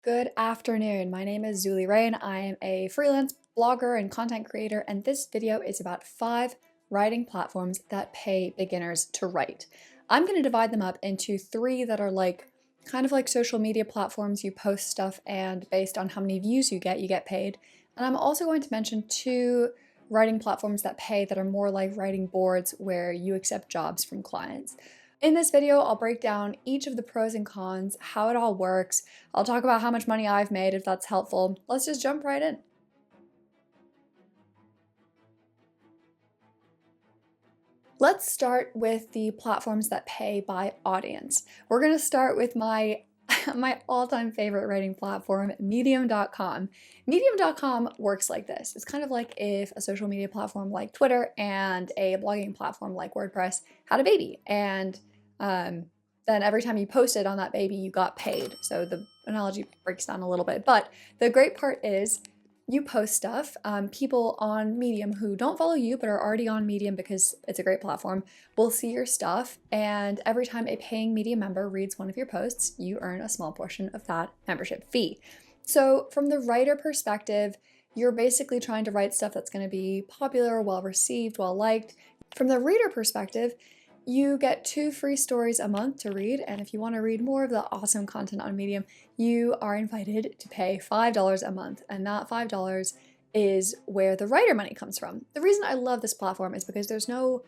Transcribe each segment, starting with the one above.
Good afternoon. My name is Zulie and I am a freelance blogger and content creator, and this video is about 5 writing platforms that pay beginners to write. I'm going to divide them up into 3 that are kind of like social media platforms. You post stuff, and based on how many views you get paid. And I'm also going to mention 2 writing platforms that pay that are more like writing boards where you accept jobs from clients. In this video, I'll break down each of the pros and cons, how it all works. I'll talk about how much money I've made if that's helpful. Let's just jump right in. Let's start with the platforms that pay by audience. We're going to start with my my all-time favorite writing platform, medium.com. Medium.com works like this. It's kind of like if a social media platform like Twitter and a blogging platform like WordPress had a baby, and then every time you posted on that baby, you got paid. So the analogy breaks down a little bit, but the great part is you post stuff. People on Medium who don't follow you but are already on Medium because it's a great platform will see your stuff, and every time a paying Medium member reads one of your posts, you earn a small portion of that membership fee. So from the writer perspective, you're basically trying to write stuff that's going to be popular, well received, well liked. From the reader perspective, you get 2 free stories a month to read, and if you want to read more of the awesome content on Medium, you are invited to pay $5 a month, and that $5 is where the writer money comes from. The reason I love this platform is because there's no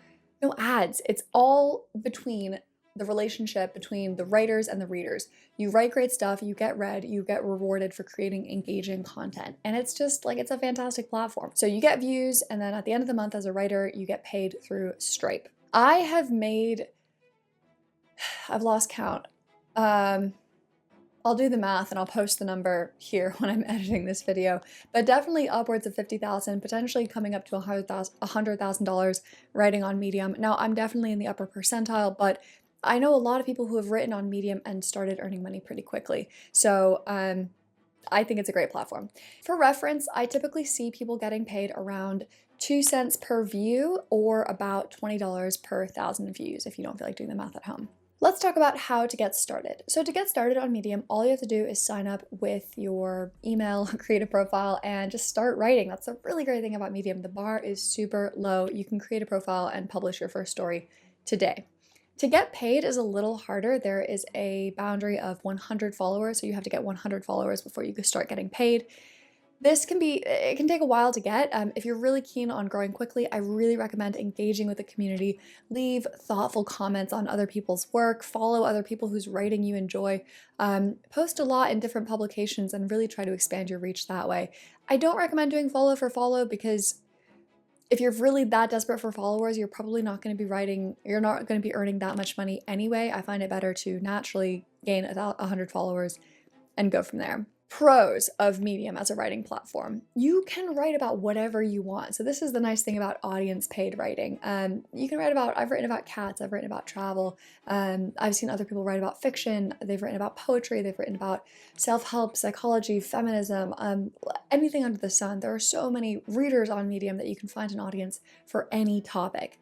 ads. It's all between the relationship between the writers and the readers. You write great stuff, you get read, you get rewarded for creating engaging content. And it's just like, it's a fantastic platform. So you get views, and then at the end of the month as a writer, you get paid through Stripe. I have made, I've lost count. I'll do the math and I'll post the number here when I'm editing this video, but definitely upwards of 50,000, potentially coming up to $100,000 writing on Medium. Now, I'm definitely in the upper percentile, but I know a lot of people who have written on Medium and started earning money pretty quickly. So I think it's a great platform. For reference, I typically see people getting paid around 2 cents per view or about $20 per 1,000 views if you don't feel like doing the math at home. Let's talk about how to get started. So to get started on Medium, all you have to do is sign up with your email, create a profile, and just start writing. That's a really great thing about Medium. The bar is super low. You can create a profile and publish your first story today. To get paid is a little harder. There is a boundary of 100 followers, so you have to get 100 followers before you can start getting paid. It can take a while to get. If you're really keen on growing quickly, I really recommend engaging with the community. Leave thoughtful comments on other people's work, follow other people whose writing you enjoy, post a lot in different publications, and really try to expand your reach that way. I don't recommend doing follow for follow because if you're really that desperate for followers, you're probably not going to be you're not going to be earning that much money anyway. I find it better to naturally gain 100 followers and go from there. Pros of Medium as a writing platform. You can write about whatever you want. So this is the nice thing about audience paid writing. You can write about, I've written about cats, I've written about travel, I've seen other people write about fiction, they've written about poetry, they've written about self-help, psychology, feminism, anything under the sun. There are so many readers on Medium that you can find an audience for any topic.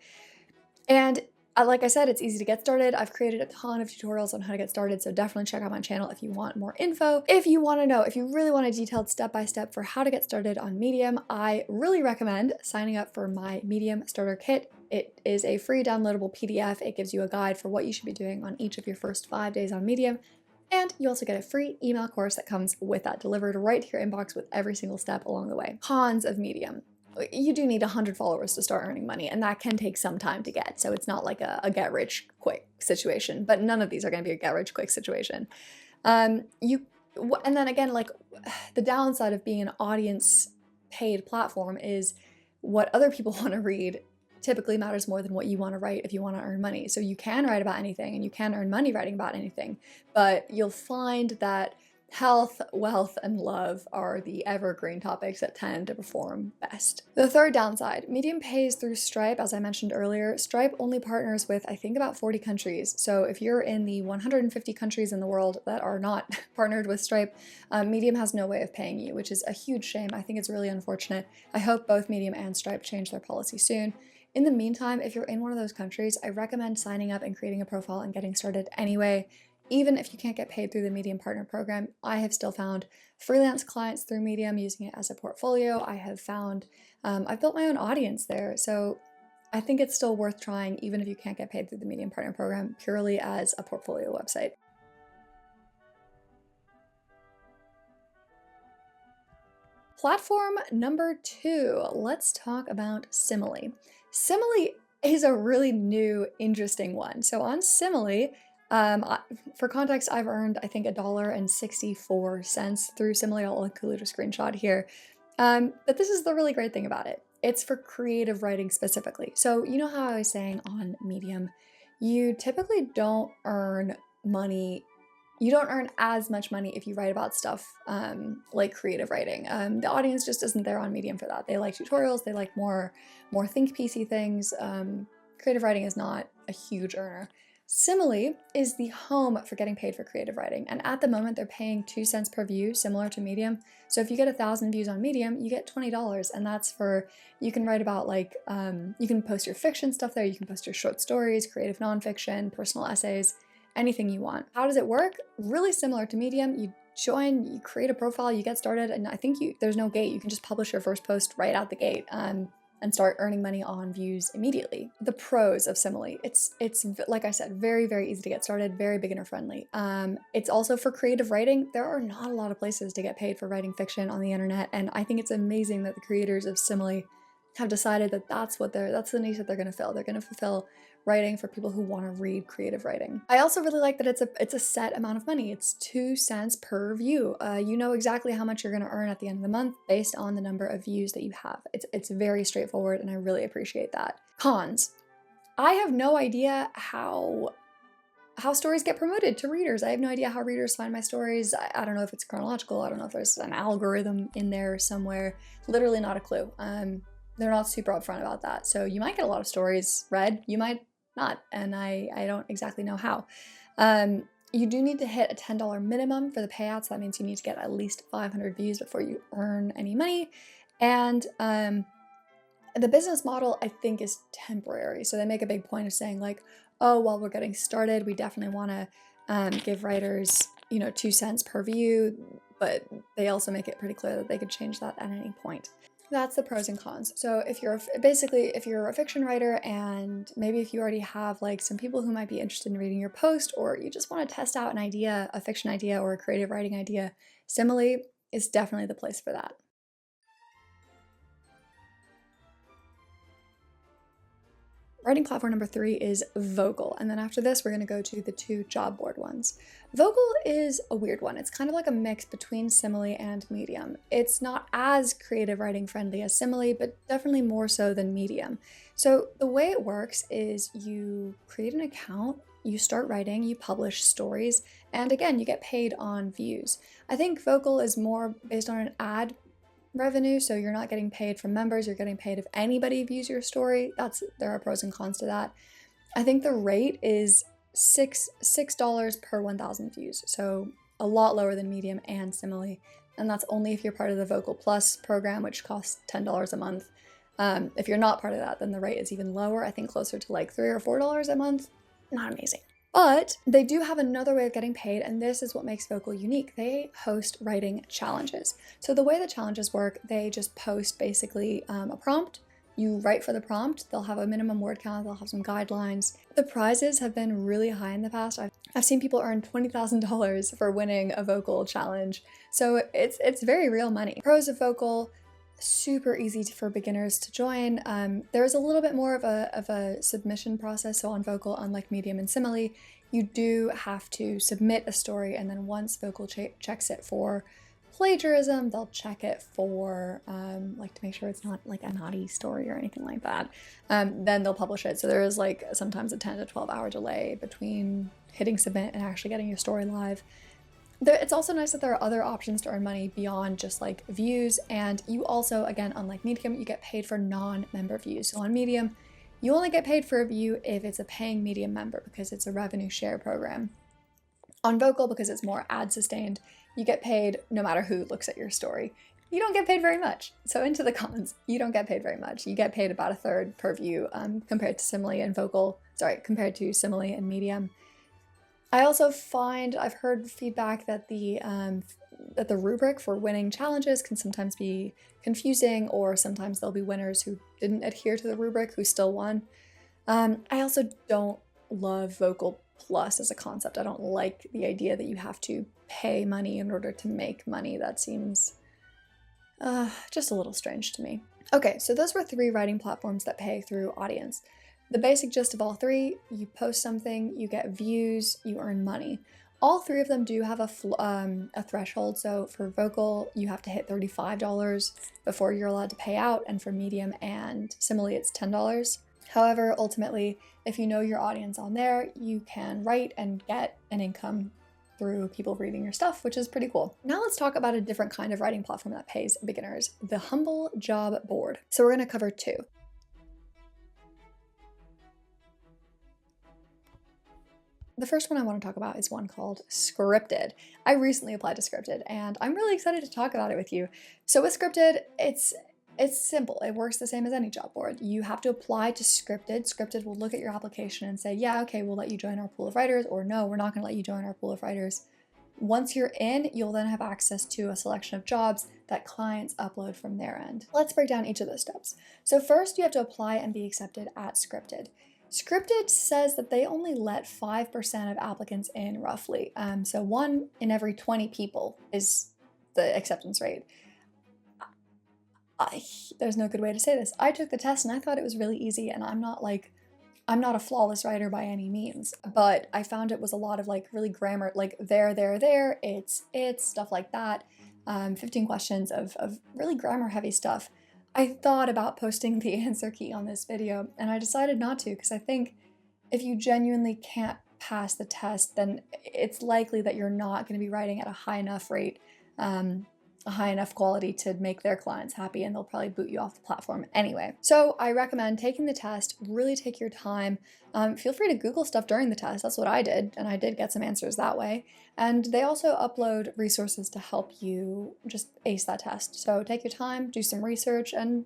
And like I said, it's easy to get started. I've created a ton of tutorials on how to get started, so definitely check out my channel if you want more info. If you really want a detailed step-by-step for how to get started on Medium, I really recommend signing up for my Medium Starter Kit. It is a free downloadable PDF. It gives you a guide for what you should be doing on each of your first 5 days on Medium. And you also get a free email course that comes with that, delivered right to your inbox with every single step along the way. Cons of Medium. You do need 100 followers to start earning money, and that can take some time to get. So it's not like a get rich quick situation, but none of these are going to be a get rich quick situation. And then again, like the downside of being an audience paid platform is what other people want to read typically matters more than what you want to write if you want to earn money. So you can write about anything and you can earn money writing about anything, but you'll find that health, wealth, and love are the evergreen topics that tend to perform best. The third downside, Medium pays through Stripe. As I mentioned earlier, Stripe only partners with, I think, about 40 countries. So if you're in the 150 countries in the world that are not partnered with Stripe, Medium has no way of paying you, which is a huge shame. I think it's really unfortunate. I hope both Medium and Stripe change their policy soon. In the meantime, if you're in one of those countries, I recommend signing up and creating a profile and getting started anyway. even if you can't get paid through the Medium Partner Program, I have still found freelance clients through Medium using it as a portfolio. I have found, I've built my own audience there. So I think it's still worth trying, even if you can't get paid through the Medium Partner Program, purely as a portfolio website. Platform number 2, let's talk about Zulie. Zulie is a really new, interesting one. So on Zulie, for context, I've earned, I think, $1.64 through Zulie. I'll include a screenshot here. But this is the really great thing about it. It's for creative writing specifically. So you know how I was saying on Medium, you typically don't earn money. You don't earn as much money if you write about stuff like creative writing. The audience just isn't there on Medium for that. They like tutorials. They like more think piecey things. Creative writing is not a huge earner. Zulie is the home for getting paid for creative writing, and at the moment they're paying 2 cents per view, similar to Medium. So if you get 1,000 views on Medium, you get $20, and that's for, you can write about like, you can post your fiction stuff there, you can post your short stories, creative nonfiction, personal essays, anything you want. How does it work? Really similar to Medium. You join, you create a profile, you get started, and I think there's no gate. You can just publish your first post right out the gate and start earning money on views immediately. The pros of Zulie, it's like I said, very, very easy to get started, very beginner friendly. It's also for creative writing. There are not a lot of places to get paid for writing fiction on the internet, and I think it's amazing that the creators of Zulie have decided that that's the niche that they're going to fill. They're going to fulfill writing for people who want to read creative writing. I also really like that it's a set amount of money. It's 2 cents per view. You know exactly how much you're going to earn at the end of the month based on the number of views that you have. It's very straightforward, and I really appreciate that. Cons. I have no idea how stories get promoted to readers. I have no idea how readers find my stories. I don't know if it's chronological. I don't know if there's an algorithm in there somewhere. Literally not a clue. They're not super upfront about that. So you might get a lot of stories read, you might not, and I don't exactly know how. You do need to hit a $10 minimum for the payouts. That means you need to get at least 500 views before you earn any money. And the business model, I think, is temporary. So they make a big point of saying like, oh, while we're getting started, we definitely want to give writers, 2 cents per view, but they also make it pretty clear that they could change that at any point. That's the pros and cons. So if you're a fiction writer, and maybe if you already have like some people who might be interested in reading your post, or you just want to test out an idea, a fiction idea or a creative writing idea, Zulie is definitely the place for that. Writing platform number 3 is Vocal, and then after this we're going to go to the 2 job board ones. Vocal is a weird one. It's kind of like a mix between Zulie and Medium. It's not as creative writing friendly as Zulie, but definitely more so than Medium. So the way it works is you create an account, you start writing, you publish stories, and again, you get paid on views. I think Vocal is more based on an ad revenue, so you're not getting paid from members, you're getting paid if anybody views your story. There are pros and cons to that. I think the rate is $6 per 1,000 views, so a lot lower than Medium and Zulie, and that's only if you're part of the Vocal Plus program, which costs $10 a month. If you're not part of that, then the rate is even lower, I think closer to like $3 or $4 a month. Not amazing. But they do have another way of getting paid, and this is what makes Vocal unique. They host writing challenges. So the way the challenges work, they just post basically a prompt. You write for the prompt, they'll have a minimum word count, they'll have some guidelines. The prizes have been really high in the past. I've seen people earn $20,000 for winning a Vocal challenge. So it's very real money. Pros of Vocal: super easy for beginners to join. There's a little bit more of a submission process. So on Vocal, unlike Medium and Zulie, you do have to submit a story, and then once Vocal checks it for plagiarism, they'll check it for like to make sure it's not like a naughty story or anything like that. Then they'll publish it. So there is like sometimes a 10 to 12 hour delay between hitting submit and actually getting your story live. It's also nice that there are other options to earn money beyond just like views, and you also, again, unlike Medium, you get paid for non-member views. So on Medium, you only get paid for a view if it's a paying Medium member because it's a revenue share program. On Vocal, because it's more ad sustained, you get paid no matter who looks at your story. You don't get paid very much. So into the cons, you don't get paid very much. You get paid about 1/3 per view compared to Zulie and Medium. I also find I've heard feedback that the rubric for winning challenges can sometimes be confusing, or sometimes there'll be winners who didn't adhere to the rubric who still won. I also don't love Vocal Plus as a concept. I don't like the idea that you have to pay money in order to make money. That seems just a little strange to me. Okay, so those were 3 writing platforms that pay through audience. The basic gist of all 3, you post something, you get views, you earn money. All 3 of them do have a threshold. So for Vocal, you have to hit $35 before you're allowed to pay out, and for Medium and Simile, it's $10. However, ultimately, if you know your audience on there, you can write and get an income through people reading your stuff, which is pretty cool. Now let's talk about a different kind of writing platform that pays beginners, the Humble Job Board. So we're going to cover 2. The first one I want to talk about is one called Scripted. I recently applied to Scripted, and I'm really excited to talk about it with you. So with Scripted, it's simple. It works the same as any job board. You have to apply to Scripted. Scripted will look at your application and say, yeah, okay, we'll let you join our pool of writers, or no, we're not going to let you join our pool of writers. Once you're in, you'll then have access to a selection of jobs that clients upload from their end. Let's break down each of those steps. So first, you have to apply and be accepted at Scripted. Scripted says that they only let 5% of applicants in, roughly. So 1 in every 20 people is the acceptance rate. There's no good way to say this. I took the test and I thought it was really easy, and I'm not a flawless writer by any means, but I found it was a lot of like really grammar, like there, it's, stuff like that. 15 questions of really grammar heavy stuff. I thought about posting the answer key on this video, and I decided not to, because I think if you genuinely can't pass the test, then it's likely that you're not going to be writing at a high enough rate, a high enough quality to make their clients happy, and they'll probably boot you off the platform anyway. So I recommend taking the test, really take your time. Feel free to Google stuff during the test. That's what I did, and I did get some answers that way. And they also upload resources to help you just ace that test. So take your time, do some research, and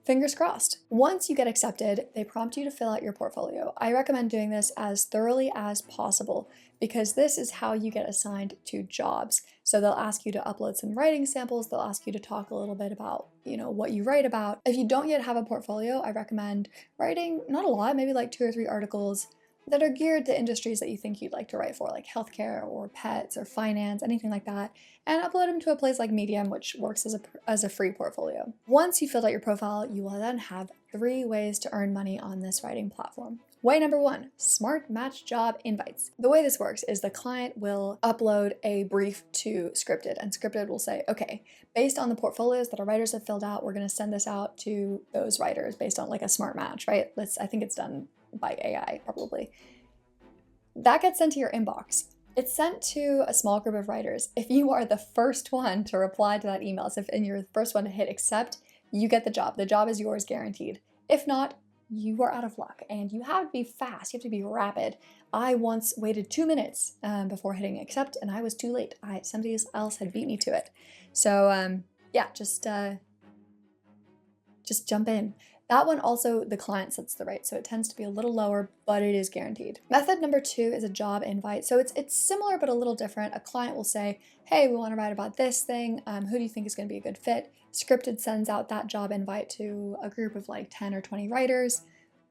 fingers crossed. Once you get accepted, they prompt you to fill out your portfolio. I recommend doing this as thoroughly as possible, because this is how you get assigned to jobs. So they'll ask you to upload some writing samples, they'll ask you to talk a little bit about, what you write about. If you don't yet have a portfolio, I recommend writing, not a lot, maybe like 2 or 3 articles that are geared to industries that you think you'd like to write for, like healthcare or pets or finance, anything like that, and upload them to a place like Medium, which works as a free portfolio. Once you filled out your profile, you will then have 3 ways to earn money on this writing platform. Way number 1, smart match job invites. The way this works is the client will upload a brief to Scripted, and Scripted will say, okay, based on the portfolios that our writers have filled out, we're going to send this out to those writers based on like a smart match, right? I think it's done by AI, probably. That gets sent to your inbox. It's sent to a small group of writers. If you are the first one to reply to that email, so if you're the first one to hit accept, you get the job. The job is yours, guaranteed. If not, you are out of luck, and you have to be fast. You have to be rapid. I once waited 2 minutes before hitting accept, and I was too late. Somebody else had beat me to it. So yeah, just jump in. That one also, the client sets the rate, so it tends to be a little lower, but it is guaranteed. Method number 2 is a job invite. So it's similar but a little different. A client will say, hey, we want to write about this thing. Who do you think is going to be a good fit? Scripted sends out that job invite to a group of like 10 or 20 writers.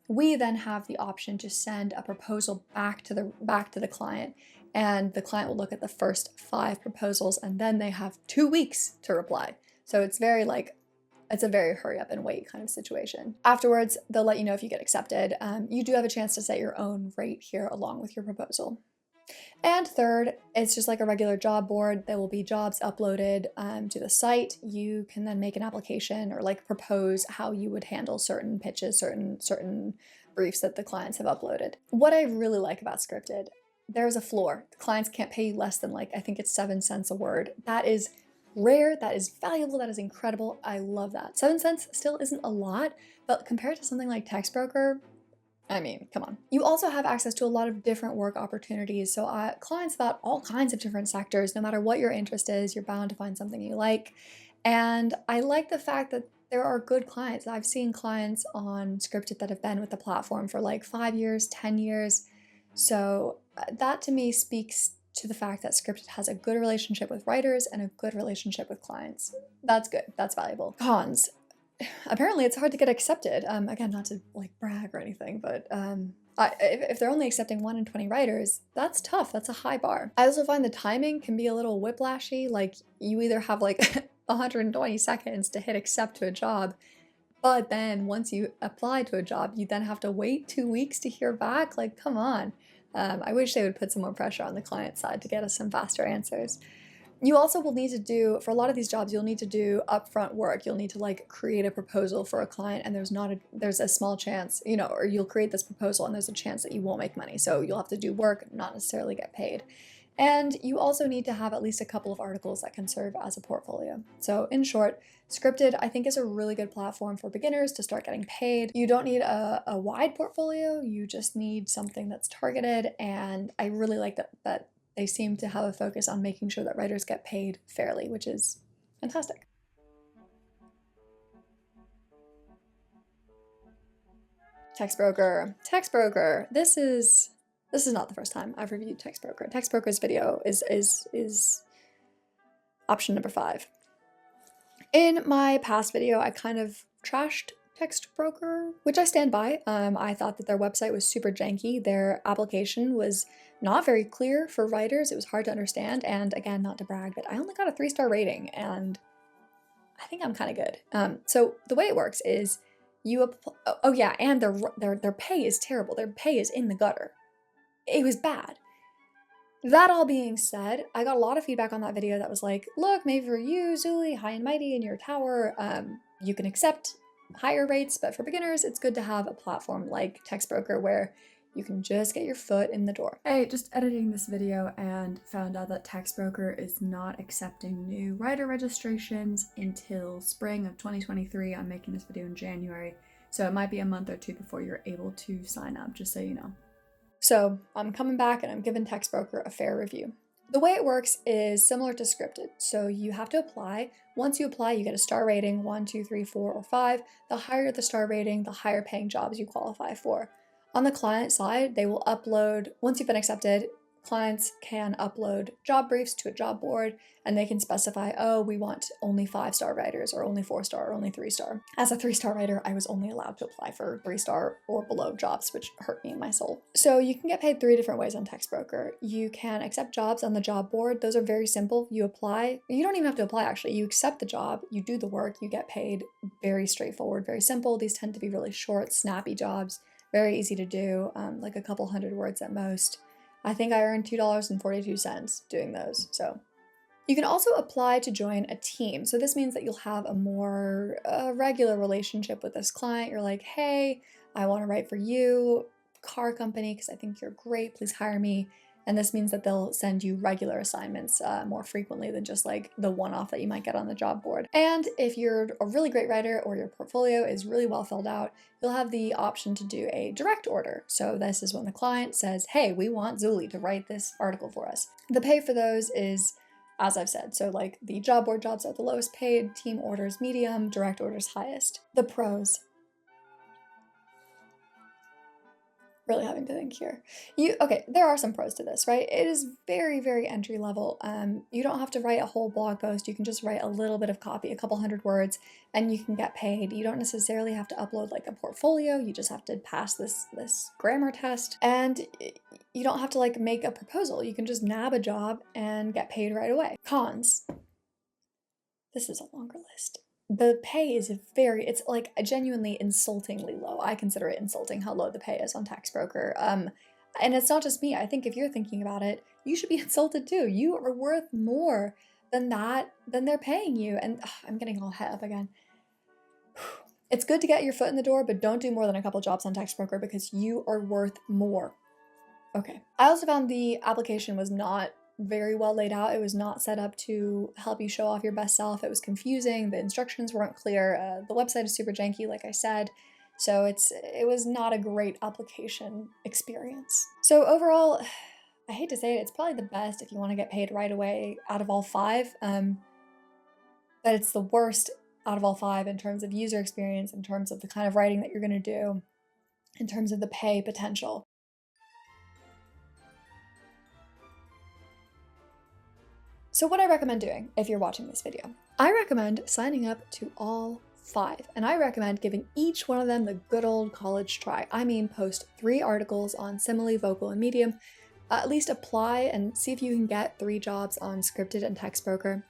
We then have the option to send a proposal back to the client, and the client will look at the first 5 proposals, and then they have 2 weeks to reply. So it's a very hurry up and wait kind of situation. Afterwards, they'll let you know if you get accepted. You do have a chance to set your own rate here along with your proposal. And third, it's just like a regular job board. There will be jobs uploaded to the site. You can then make an application or like propose how you would handle certain pitches, certain briefs that the clients have uploaded. What I really like about Scripted, there's a floor. The clients can't pay you less than I think it's 7 cents a word. That is rare, that is valuable, that is incredible. I love that. 7 cents still isn't a lot, but compared to something like Textbroker, I mean, come on. You also have access to a lot of different work opportunities. So clients about all kinds of different sectors, no matter what your interest is, you're bound to find something you like. And I like the fact that there are good clients. I've seen clients on Scripted that have been with the platform for like 5 years, 10 years. So That to me speaks to the fact that scripted has a good relationship with writers and a good relationship with clients. That's good. That's valuable. Cons. Apparently it's hard to get accepted. Again, not to like brag or anything, but if they're only accepting 1 in 20 writers, that's tough. That's a high bar. I also find the timing can be a little whiplashy. Like you either have like 120 seconds to hit accept to a job, but then once you apply to a job, you then have to wait 2 weeks to hear back. Like, come on. I wish they would put some more pressure on the client side to get us some faster answers. You also will need to do, for a lot of these jobs, you'll need to do upfront work. You'll need to like create a proposal for a client, and there's a small chance, you know, or you'll create this proposal and there's a chance that you won't make money. So you'll have to do work, not necessarily get paid. And you also need to have at least a couple of articles that can serve as a portfolio. So in short, scripted, I think, is a really good platform for beginners to start getting paid. You don't need a wide portfolio, you just need something that's targeted. And I really like that they seem to have a focus on making sure that writers get paid fairly, which is fantastic. Textbroker. Textbroker. This is not the first time I've reviewed Textbroker. Textbroker's video is option number 5. In my past video, I kind of trashed Textbroker, which I stand by. I thought that their website was super janky. Their application was not very clear for writers. It was hard to understand. And again, not to brag, but I only got a 3-star rating, and I think I'm kind of good. So the way it works is oh yeah, and their pay is terrible. Their pay is in the gutter. It was bad. That all being said, I got a lot of feedback on that video that was like, look, maybe for you, Zulie, high and mighty in your tower, you can accept higher rates, but for beginners, it's good to have a platform like Textbroker where you can just get your foot in the door. Hey, just editing this video and found out that Textbroker is not accepting new writer registrations until spring of 2023. I'm making this video in January, so it might be a month or 2 before you're able to sign up, just so you know. So I'm coming back and I'm giving Textbroker a fair review. The way it works is similar to scripted. So you have to apply. Once you apply, you get a star rating, 1, 2, 3, 4, or 5. The higher the star rating, the higher paying jobs you qualify for. On the client side, they will upload, once you've been accepted, clients can upload job briefs to a job board, and they can specify, oh, we want only 5-star writers, or only 4-star, or only 3-star. As a 3-star writer, I was only allowed to apply for 3-star or below jobs, which hurt me in my soul. So you can get paid 3 different ways on Textbroker. You can accept jobs on the job board. Those are very simple. You apply. You don't even have to apply, actually. You accept the job, you do the work, you get paid. Very straightforward, very simple. These tend to be really short, snappy jobs, very easy to do, like a couple hundred words at most. I think I earned $2.42 doing those. So you can also apply to join a team. So this means that you'll have a more regular relationship with this client. You're like, hey, I want to write for you, car company, because I think you're great. Please hire me. And this means that they'll send you regular assignments more frequently than just like the one-off that you might get on the job board. And if you're a really great writer or your portfolio is really well filled out, you'll have the option to do a direct order. So this is when the client says, hey, we want Zulie to write this article for us. The pay for those is, as I've said, so like the job board jobs are the lowest paid, team orders medium, direct orders highest. The pros. Really having to think here. Okay, there are some pros to this, right? It is very, very entry level. You don't have to write a whole blog post. You can just write a little bit of copy, a couple hundred words, and you can get paid. You don't necessarily have to upload like a portfolio. You just have to pass this grammar test, and you don't have to like make a proposal. You can just nab a job and get paid right away. Cons. This is a longer list. The pay is it's like genuinely insultingly low. I consider it insulting how low the pay is on Textbroker. And it's not just me. I think if you're thinking about it, you should be insulted too. You are worth more than they're paying you. And I'm getting all het up again. It's good to get your foot in the door, but don't do more than a couple jobs on Textbroker because you are worth more. Okay. I also found the application was not very well laid out. It was not set up to help you show off your best self. It was confusing. The instructions weren't clear. The website is super janky, like I said. So it was not a great application experience. So overall, I hate to say it, it's probably the best if you want to get paid right away out of all 5. But it's the worst out of all 5 in terms of user experience, in terms of the kind of writing that you're going to do, in terms of the pay potential. So what I recommend doing if you're watching this video, I recommend signing up to all 5, and I recommend giving each one of them the good old college try. I mean, post 3 articles on Simile, Vocal, and Medium, at least apply and see if you can get 3 jobs on Scripted and Text Broker,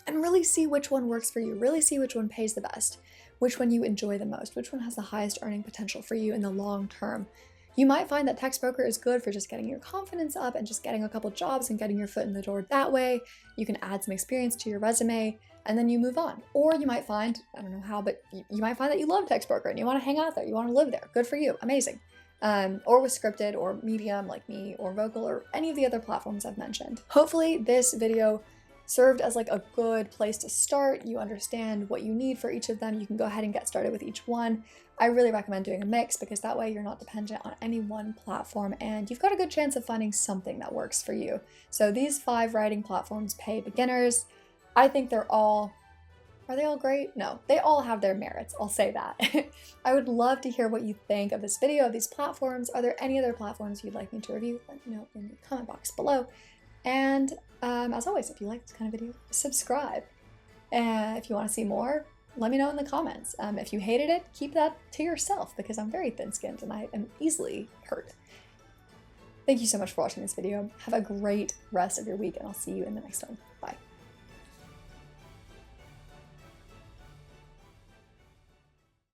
and really see which one works for you, really see which one pays the best, which one you enjoy the most, which one has the highest earning potential for you in the long term. You might find that Text Broker is good for just getting your confidence up and just getting a couple jobs and getting your foot in the door that way. You can add some experience to your resume and then you move on. Or you might find, I don't know how, but you might find that you love Text Broker and you want to hang out there, you want to live there. Good for you, amazing. Or with Scripted or Medium like me or Vocal or any of the other platforms I've mentioned. Hopefully this video served as like a good place to start. You understand what you need for each of them. You can go ahead and get started with each one. I really recommend doing a mix because that way you're not dependent on any one platform and you've got a good chance of finding something that works for you. So these 5 writing platforms pay beginners. I think are they all great? No, they all have their merits, I'll say that. I would love to hear what you think of this video, of these platforms. Are there any other platforms you'd like me to review? Let me know in the comment box below. And as always, if you like this kind of video, subscribe. And if you want to see more, let me know in the comments. If you hated it, keep that to yourself because I'm very thin-skinned and I am easily hurt. Thank you so much for watching this video. Have a great rest of your week and I'll see you in the next one. Bye.